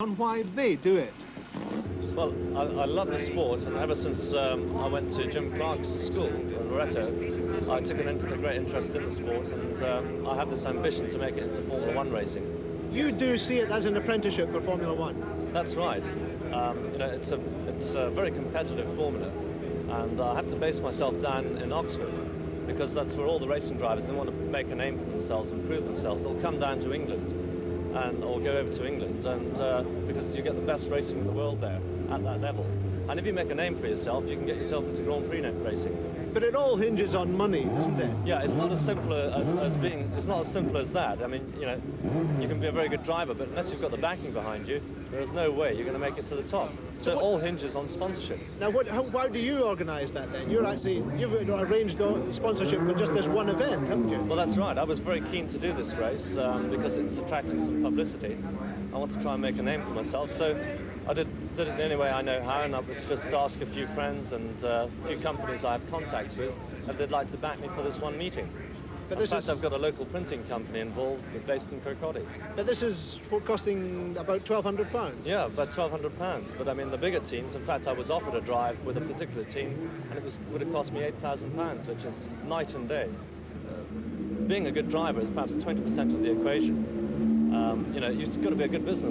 on why they do it. Well, I love the sport, and ever since I went to Jim Clark's school in Loretto, I took a great interest in the sport, and I have this ambition to make it into Formula One racing. You do see it as an apprenticeship for Formula One? That's right. You know, it's a very competitive formula, and I have to base myself down in Oxford, because that's where all the racing drivers, they want to make a name for themselves and prove themselves. They'll come down to England, or go over to England, and because you get the best racing in the world there at that level. And if you make a name for yourself, you can get yourself into Grand Prix racing. But it all hinges on money, doesn't it? Yeah, it's not as simple it's not as simple as that. I mean, you know, you can be a very good driver, but unless you've got the backing behind you, there's no way you're going to make it to the top. So it all hinges on sponsorship. Now, how do you organise that then? You've arranged the sponsorship for just this one event, haven't you? Well, that's right. I was very keen to do this race because it's attracting some publicity. I want to try and make a name for myself, so I did it in any way I know how, and I was just ask a few friends and a few companies I have contacts with if they'd like to back me for this one meeting. In fact, I've got a local printing company involved based in Kirkcaldy. But this is costing about £1,200? Yeah, about £1,200. But I mean, the bigger teams, in fact, I was offered a drive with a particular team, and it would have cost me £8,000, which is night and day. Being a good driver is perhaps 20% of the equation. You know, you've got to be a good businessman.